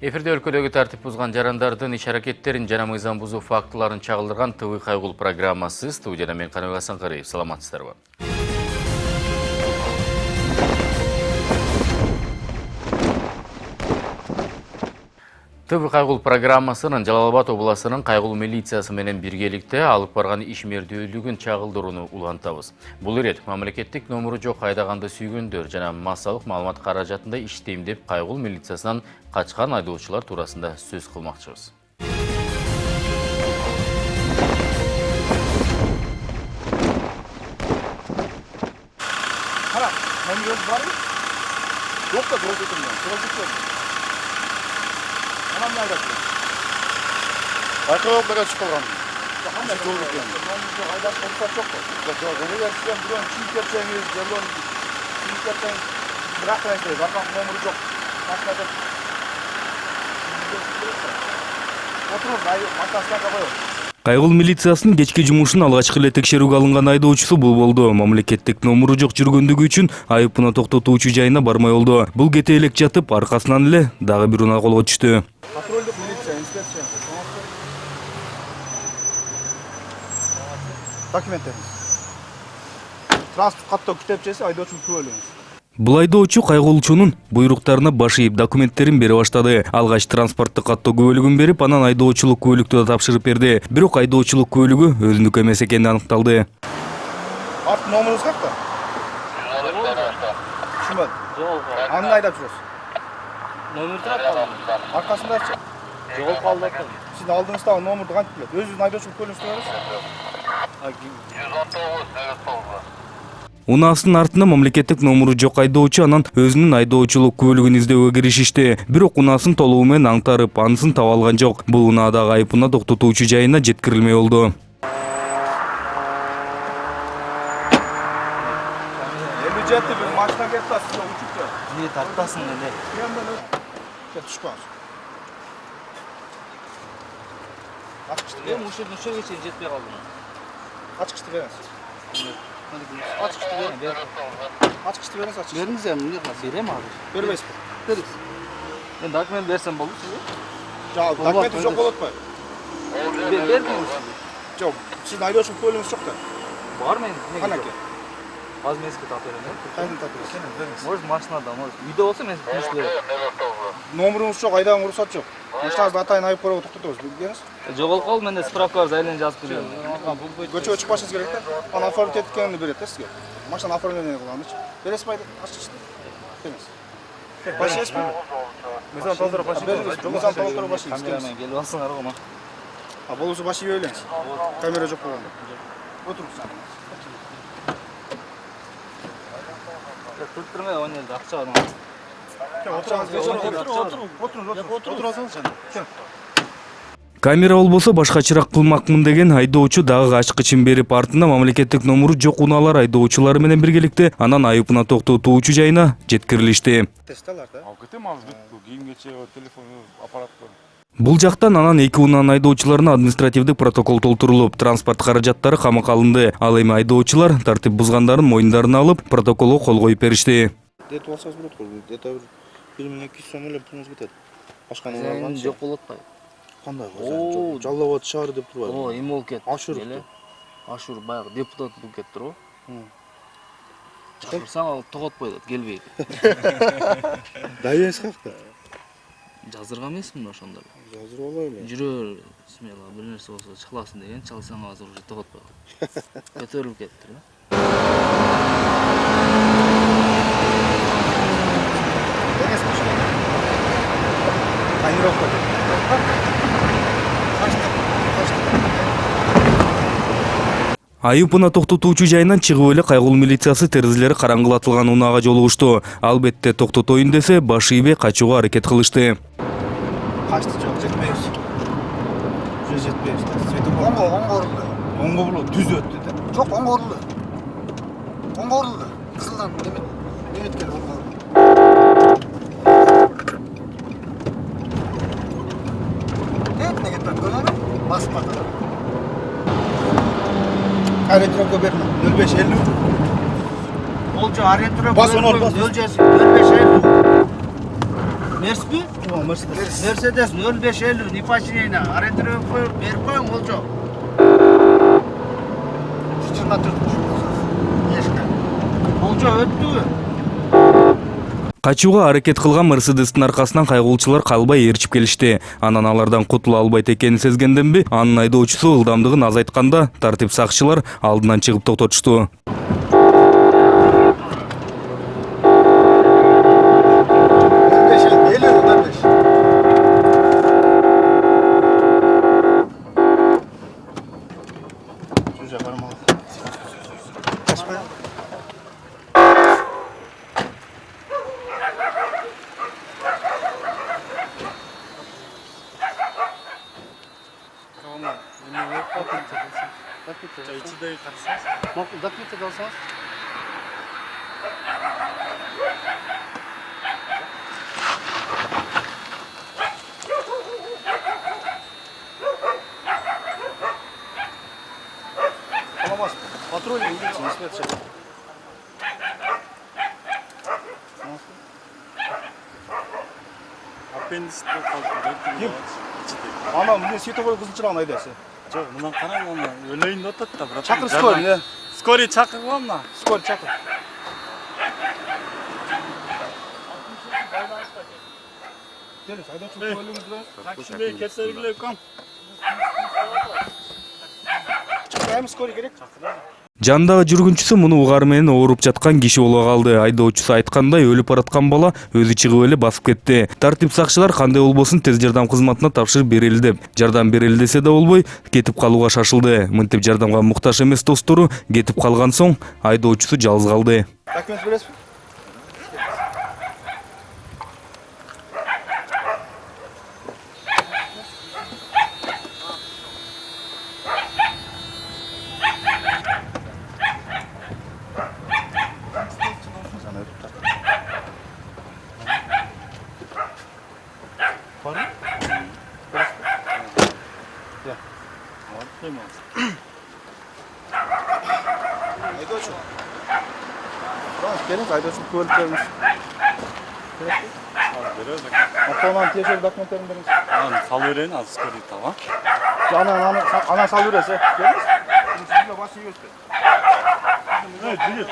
Эфирде өлкөдөгү тартип бузган жарандардын иш-аракеттерин жана мыйзам бузуу фактыларын чагылдырган ТВ Кайгул программасы. Студияда мен Каныбек Асанкариев. Саламатсыздарбы? ТВ Кайгул программасынын Жалал Абад областынын Кайгул милициясы менен биргеликте алып барган ишмердүүлүгүн чагылдырууну улантабыз. Бул ирет мамлекеттик номуру жок айдаганды сүйгөндөр жана массалык маалымат каражатында иштейм деп Кайгул милициясынан качкан айдоочулар туурасында сөз кылмакчыбыз. Кара, номер бар? Жок да, жок. Анам айдап жүр. Байкалып бара чыккан. Кандай жол экен? Номер айдап болса жок го. Жок, эгер сен бирөө чип берсеңиз, жолдон чип берсең, бирок нерсе, башка номер жок. Башка деп. Отуруп, макасына коёбуз. Кайгул милициясынын кечки жумушун алгачкы эле текшерүүгө алынган айдоочусу бул болду. Мамлекеттик номуру жок жүргөндүгү үчүн айыпына токтотуучу жайына бармай болду. Бул кете элек жатып, аркасынан эле дагы бир унаа колго түштү. Патрульдук милиция, инспекция. Документтериңиз. Транспорт каттоо китепчеси, айдоочунун күбөлүгүңүз. Бул айдоочу кайгулчунун буйруктарына баш ийип документтерин бере баштады. Алгач транспорттук каттоо күбөлүгүн берип, анан айдоочулук күбөлүктү да тапшырып берди. Бирок айдоочулук күбөлүгү өзүнүкү эмес экени аныкталды. Арт номеріңіз қақта? Шумат. Аңын айдап жүрөсүз? Номер тұрады. Арқасында айтшы? Жоғалып қалды. Сіздің алдыңыздағы номерді қантып біледі? Өзіңіздің айдоочулук көлігіңізді бересіз? Унаасынын артына мамлекеттик номуру жок айдоочу анан өзүнүн айдоочулук күбөлүгүн издөөгө киришишти. Бирок унаасын толугу менен аңтарып, анысын таба алган жок. Бул унаадагы айыпына токтотуучу жайына жеткирилмей болду. Жетти бир машина кетти, сизге учуп тур. Не тартасың эле. Түшүп калыңыз. Ачкычты Мен ушул чейин жетпей калдым. Ачкычты бериңиз. Ачкычты бер. Ачкычты бериңиз, ачкычты. Бериңиз эмне берем азыр. Бербейсизби? Бериңиз. Мен документ берсем болду сизге. Жок, документи жок болот атпайбы? Бердиңиз. Жок, сиздин айдоочулук көлігіңіз жок да. Бар мен. Канаке? Азыр мен сизге тапып берем. Кайдан тапып бересиз? Может машинада, может үйдө болсо мен сизге тыныч берем. Номеріңіз жок, айдаган уруксат жок. Машинаңызды атайын айып көрөп токтотобуз, билдиңиз? Жоголуп калды, менде справка бар, зайлен жазып берем. Көчөгө чыкпашыңыз керек да. Анан оформить эткенди берет да сизге. Машина оформление кыламыз. Бересизби айды? Ачкычты. Бериңиз. Башыңызбы? Мыйзам толтуруп башыңыз. Мыйзам толтуруп башыңыз. Камерамен келип алсаңар го. А болусу башы ийип элеңиз. Камера жок болгондо. Отуруңуз. Туртурмай ойнойт, акча бар. Камера болбосо башкачыраак кылмакмын деген айдоочу дагы ачкычын берип, артына мамлекеттик номуру жок унаалар айдоочулары менен биргеликте анан айыпына токтотуучу жайына жеткирилишти. Тесталар да. Кетем азыр бүт кийимгече, телефон, аппарат бар. Бул жактан анан эки унаанын айдоочуларына административдик протокол толтурулуп, транспорт каражаттары камакка алынды. Ал эми айдоочулар тартип бузгандарын мойнундарына алып, протоколго кол коюп беришти. Дет алсаңыз болот го. Дет 1200 сом эле пулуңуз кетет. Башканы Сен жок болот атпайбы? Кандай го? Жалал Абад шаары деп турбайбы? О, эме болуп кетти. Ашур. Ашур баягы депутат болуп кетти турбу? Чакырсаң ал тоготпой дейт, келбейт. Дайбеңиз какта? Жаздырган эмесмин ошондо. Жаздырып алайлы. Жүрөр смело бир нерсе болсо чыгыласың деген, чалсаң азыр уже тоготпой калды. Көтөрүлүп кетти да. Айыпына токтотуучу жайынан чыгып эле Кайгул милициясы терезелери караңгылатылган унаага жолугушту. Албетте токтотоюн десе, баш ийбей качууга аракет кылышты. Качты жок, жетпейбиз. Уже жетпейбиз. Светофор оңго урулду. Оңго бурулду, түз өттү да. Жок, оңго урулду. Оңго урулду. Кызылдан неметкен оңго урулду. Неге так көрөбү? Басып калды. Аретроко берме. 0550. Ол жо аретроко. Бас 10 бас. 0550. Мерсби? Мерседес 0550 непочинение. Арендировать коюп, берип коюң, ол жок. 24 ешка. Ол жок өттүбү? Качууга аракет кылган Мерседестин аркасынан кайгылуучулар калбай ээрчип келишти. Анан алардан кутула албайт экенин сезгенденби, анын айдоочусу ылдамдыгын азайтканда тартип сакчылар алдынан чыгып токтотушту. Документы алсаңыз. Аламас. Патрульный милиция, инспекция. Аппендис қалды. Ана міне световой қызылшырағын айдасы. Жоқ, мұнан қараң оны өлейін отады да, брат. Шақыр скорый, не? Скорый чақыр ғой мына. Скорый чақыр. Келіңіз, айдаушы көлігіңізді. Таксиге кетсергіле ком. Чақыраймыз, скорый керек. Жандагы жүргүнчүсү муну угары менен ооруп жаткан киши боло калды. Айдоочусу айткандай өлүп бараткан бала өзү чыгып эле басып кетти. Тартип сакчылар кандай болбосун тез жардам кызматына тапшырып берели деп, жардам берели десе да болбой, кетип калууга шашылды. Мынтип жардамга муктаж эмес достору кетип калган соң айдоочусу жалгыз калды. Документ бересизби? Айдоочу. Келіңіз, айдоочу көліктеріңіз. Автоман тиешелі документтерін беріңіз. Аны салып берейін, аз скорый тава. Ана салып бересіз, келіңіз. Сізді басы үйетті. Жүгет.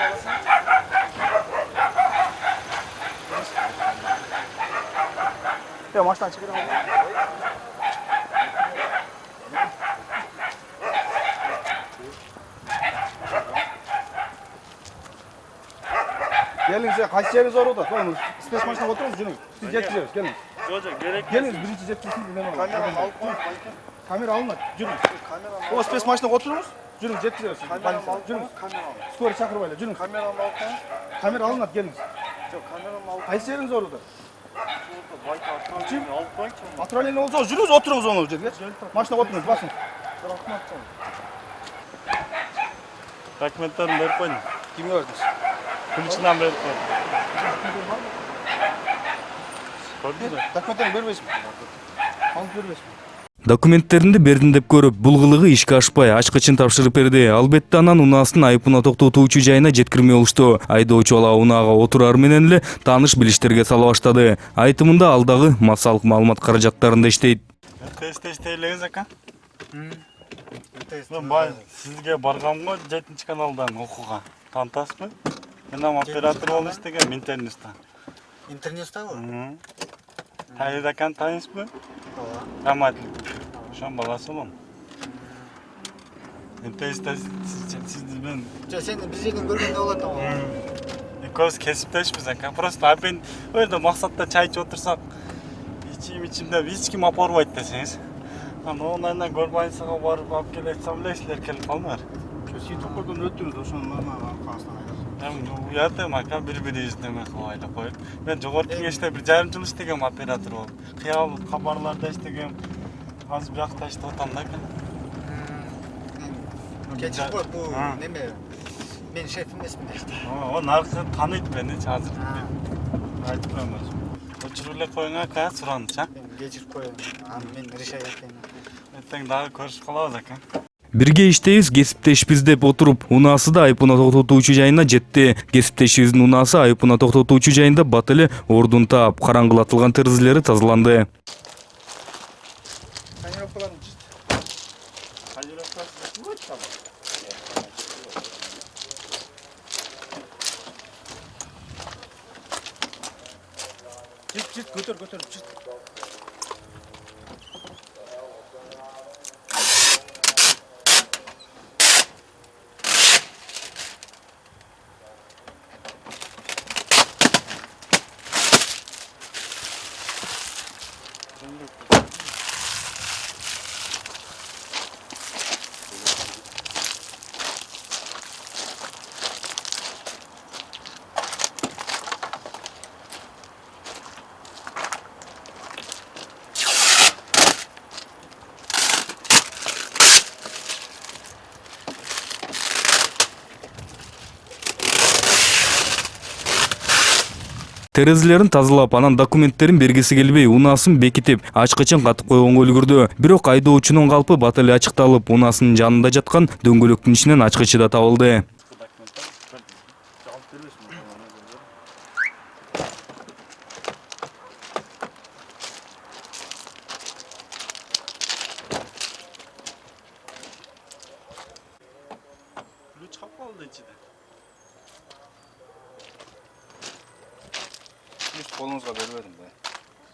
Машинаны шығарам. Geliniz ya, kaç yeriniz var orada? Tamam, spes maçına oturun, canım. Siz yetkiliyoruz, gelin. Yok, gerek. Geliniz, birinci yetkisiniz, dinleyin. Kamera alın, canım. O spes maçına oturunuz, canım, yetkiliyoruz. Canım, skor çakır böyle, canım. Kamera alın, geliniz. Kaç yeriniz var orada? Kim? Patrolün olsa, canım, oturunuz onu. Maçına oturunuz, basın. Dokumentlerini verip koyun. Kimi gördünüz? Kılıçından verip koyun. Gördün mü? Dokumentlerini vermeyiz mi? Alıp vermeyiz mi? Документтеринди бердим деп көрүп, бул кылыгы ишке ашпай, ачкычын тапшырып берди. Албетте анан унаасын айыпына токтотуучу жайына жеткирмей болушту. Айдоочу ала унаага отурар менен эле тааныш билиштерге сала баштады. Айтымында ал дагы массалык маалымат каражаттарында иштейт. Тест эйлеңиз ака. Мен бай сизге барганго 7-чи каналдан окууга. Танытасызбы? Мен оператор болуп иштегем интернетте. İnternettebі? Тайыз аканы таанысызбы? Раматлык. Ошонун баласы болом. Сизди мен Sen biz жерден көргенде болот ама. экөөбүз кесиптешпиз ака. Просто абен өйдө максатта чай ичип отурсак, ичим деп эч ким апарбайт десеңиз. Онайдан Горбанцага барып алып келе айтсам эле силер келип калыңар. Сөйтіп қойдан өттіңіз, ошоны мана Қазақстан айдап. Уятым ака бири-бирибизди эме кылып айлап коюп. Мен жогорку кеңеште бир жарым жыл иштегем оператор болуп. Кыял кабарларда иштегем. Азыр биякта иштеп атам да ака. Кечип коюп, бул неме? Мен шеф эмесмин дейт. О, наркы тааныйт меничи азыр. Айтып коем өзүм. Өчүрүп эле коюң ака, сураныч, а? Кечирип коем. Аны мен решать этейин. Эртең дагы көрүшүп калабыз ака. Бирге иштейбиз, кесиптешпиз деп отуруп, унаасы да айыпына токтотуучу жайына жетти. Кесиптешибиздин унаасы айыпына токтотуучу жайында бат эле ордун таап, караңгылатылган терезелери тазаланды. Жит, көтөр, жит. Терезелерин тазалап, анан документтерин бергиси келбей, унаасын бекитип, ачкычын катып койгонго үлгүрдү. Бирок айдоочунун калпы бат эле ачыкталып, унаасынын жанында жаткан дөңгөлөктүн ичинен ачкычы да табылды. Ключ калды ичинде. Колуңузга бербедим да.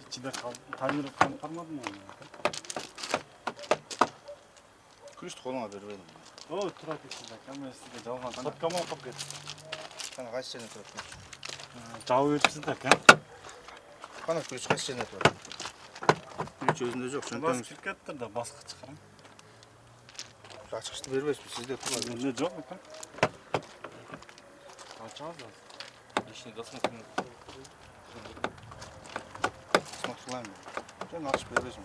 İçinde tamirattan kalmadı mı? Ключту колуңа бербедим. O turak içinde. Ben size жалган соткама окуп кеттим. Кана кайсы жерде турат? Жабып берипсиз да, Кана ключ кайсы жерде турат? Ключ өзүндө жок, Басып шөнтөңүз. кетти да, баскы чыгарам. Ачкычты бербейсизби? Сизде турат. Эмне жок экен? Ачабыз. Личный досмотр. Смотрулайм. Сен ачып бербейсиң.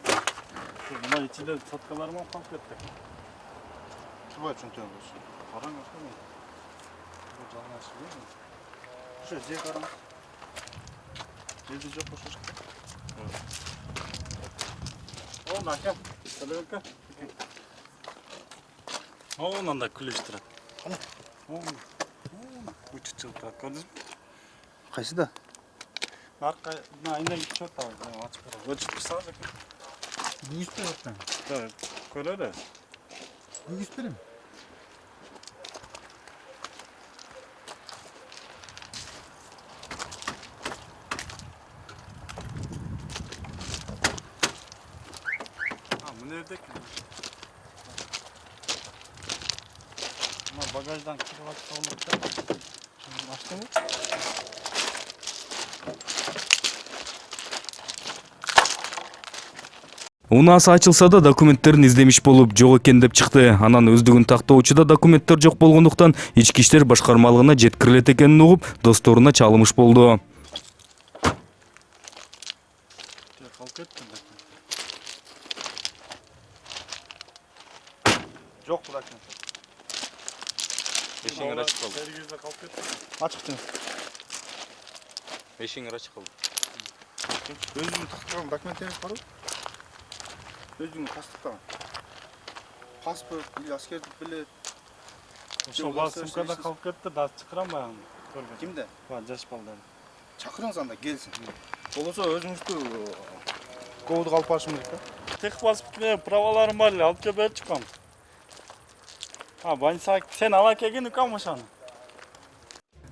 Мына içinde соткаларым калып кетти. Турбай шөнтөңүз. Караң акы. Bu жалган ашып берди. Ошо жер караң. Жерде жок ошо. О, накам. Саламка. Онан да күлүш турат. О. Учуп чыгып көрдүңүзбү? Кайсыда? Арка, айнек чөп табы, ачып берем. Өчүп турсаңыз экен. Бүгүс берет. Да, көрөлү. Бүгүс берем. Bu nerede ki? Ama bagajdan kırılaç olmakta. Açtı mı? Унаасы ачылса да документтерин издемиш болуп жок экен деп чыкты. Анан өздүгүн тактоочуда документтер жок болгондуктан ички иштер башкармалыгына жеткирилет экенин угуп, досторуна чалымыш болду. Жок документ. Эшиңер ачык калды. Сергизде калып кетти. Ачык тең. Эшиңер ачык калды. Өзүңүн тактаган документтериңиз барбы? Өзүңүн тастыктаган. Паспорт, или аскердик билет. Ошо бар сумкада калып кетти, да чакырам баягы. Көргөн. Кимде? Бар жаш балдар. Чакырыңыз анда келсин. Болбосо өзүңүздү ковду алып барышым керек да. Тех паспорт праваларым бар эле, алып келип берип чыккам. Банса сен ала келген укам ошону.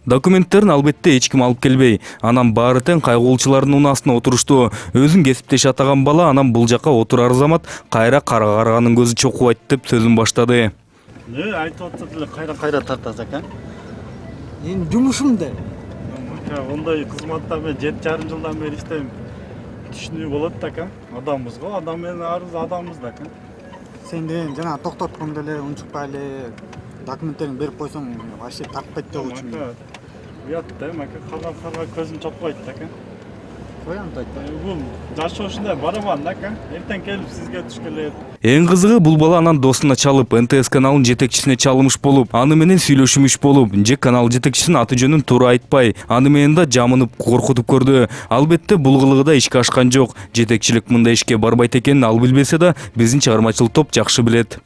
Документтерин албетте эч ким алып келбей, анан баары тең кайгуулчулардын унаасына отурушту. Өзүн кесиптеш атаган бала анан бул жака отурар замат кайра карганын көзү чокубайт деп сөзүн баштады. Не айтып атса деле кайра тартасак, Менин жумушум да. Ондай кызматта мен 7,5 жылдан бери иштейм. Түшүнүү болот да, адамбыз го, адам менен арыз адамбыз да. Sen de jana toktоткондо эле унчукпай эле документтерин берип койсоң вообще тартпайт деп отчумун. Уят да, кара көзүм чокпойт да. Коям да. Бул жашоо ушундай барабан да, эртең келип сизге түшкөлөт. Эң кызыгы бул бала анан досуна чалып, НТС каналынын жетекчисине чалымыш болуп, аны менен сүйлөшүмүш болуп, же канал жетекчисинин аты жөнүн туура айтпай, аны менен да жамынып коркутуп көрдү. Албетте бул кылыгы да ишке ашкан жок. Жетекчилик мындай ишке барбайт экенин ал билбесе да, биздин чыгармачыл топ жакшы билет.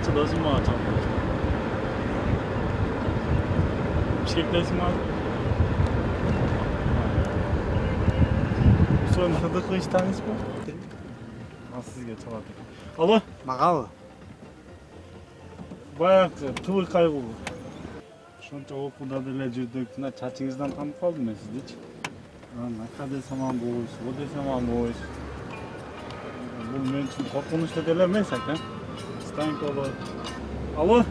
Açılırsın mı açalım? Bişkek'tesin mi abi? Son Hıdık'ı hiç tanış mı? Sizge çalады. Alo, Магабы. баягы тыбыр кайгылуу. Ошончо окууда деле жүрдүк, мына чачыңыздан танып калдым мен сиздичи. Ака десем ам болуш, о десем ам болуш. Бул мен үчүн коркунучтуу деле эмес ака. Станка болот. Ало.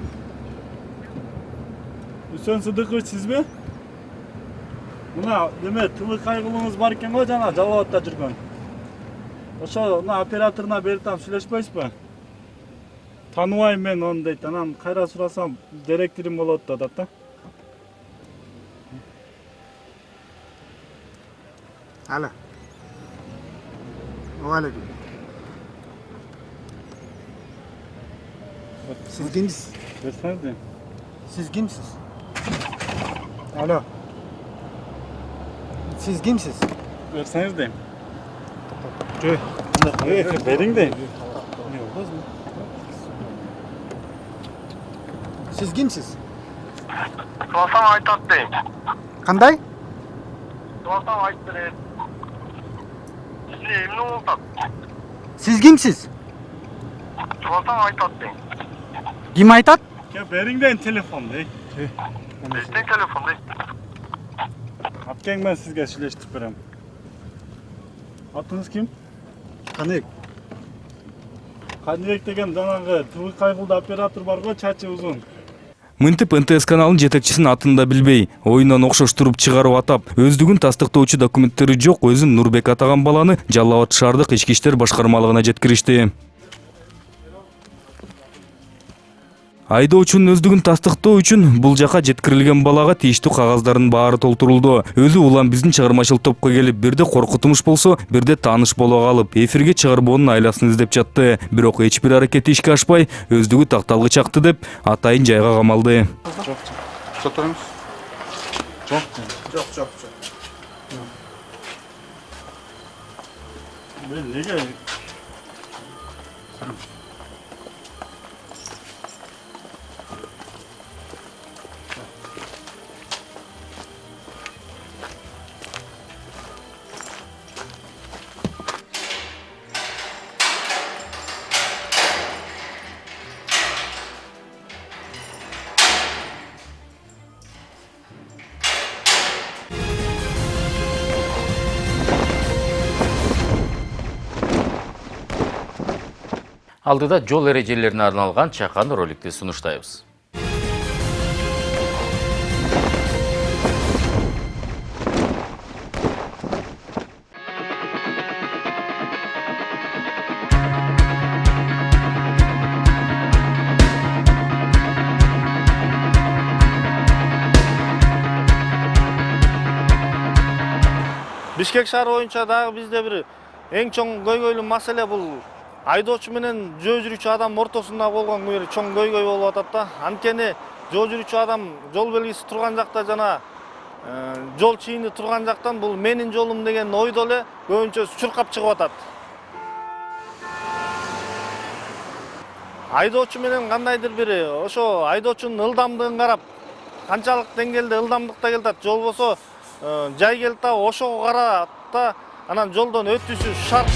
Үсөн Сыдыкович сизби? Мына деме тыбыр кайгылууңуз бар экен го жана Жалал Абадта жүргөн. Ошо мына операторуна берип сүйлөшпөйсүзбү? Таныбайм мен ону дейт. Анан кайра сурасам директорум болот да да. Алло. Алейкум. Siz kimsiz? Берсеңиз дейм. Siz kimsiz? Alo. Siz kimsiz? Берсеңиз дейм. Жö. Бериң дейм. Siz kimsiz? Suasam aytat deyim. Qanday? Suasam ayt bereyim. Emne oltat. Siz kimsiz? Suasam aytat deyim. Kim aytat? Ke бериң дейм телефон дейм. Bizden telefon deyim. Апкең мен сизге сүйлөштүрүп берем. Атыңыз ким? Qanday? Кадыбек деген жанагы тыбыр кайгылда оператор бар го, чачы узун. Мынтип НТС каналынын жетекчисинин атын да билбей, оюндан окшоштуруп чыгарып атап, өздүгүн тастыктоочу документтери жок өзүн Нурбек атаган баланы Жалал Абад шаардык ички иштер башкармалыгына жеткиришти. Айдоочунун өздүгүн тастыктоо үчүн бул жака жеткирилген балага тийиштүү кагаздардын баары толтурулду. Өзү улам биздин чыгармачыл топко келип, бирде коркутмуш болсо, бирде тааныш боло калып, эфирге чыгарбоонун айласын издеп жатты. Бирок эч бир аракети ишке ашпай, өздүгү такталгы чакты деп атайын жайга камалды. Соторыңыз? Жок. Жок. Мен неге? Алдыда жол эрежелерине арналган чакан роликти сунуштайбыз. Бишкек шаары боюнча дагы бизде бир эң чоң көйгөйлүү маселе бул айдоочу менен жөө жүрүүчү адам ортосунда болгон бир чоң көйгөй болуп атат да. Анткени жөө жүрүүчү адам жол белгиси турган жакта жана жол чийини турган жактан бул менин жолум деген ойдо эле көбүнчө чуркап чыгып атат. Айдоочу менен кандайдыр бир ошо айдоочунун ылдамдыгын карап, канчалык деңгээлде ылдамдыкта келатат, жол болсо жай келет да ошого карап да анан жолдон өтүүсү шарт.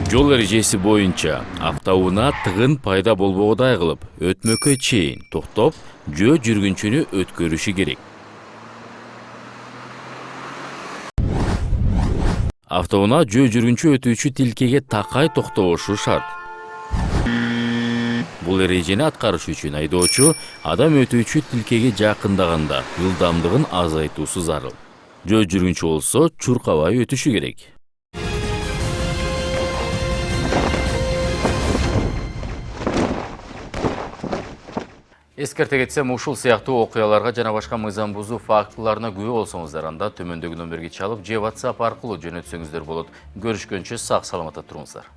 Жол эрежеси боюнча автоунаа тыгын пайда болбогудай кылып, өтмөккө чейин токтоп, жөө жүргүнчүнү өткөрүшү керек. Автоунаа жөө жүргүнчү өтүүчү тилкеге такай токтобошу шарт. Бул эрежени аткарыш үчүн айдоочу адам өтүүчү тилкеге жакындаганда ылдамдыгын азайтуусу зарыл. Жөө жүргүнчү болсо чуркабай өтүшү керек. Эскерте кетсем, ушул сыяктуу окуяларга жана башка мыйзам бузуу фактыларына күбө болсоңуздар, анда төмөндөгү номерге чалып, же WhatsApp аркылуу жөнөтсөңүздөр болот. Көрүшкөнчө сак саламатта туруңуздар.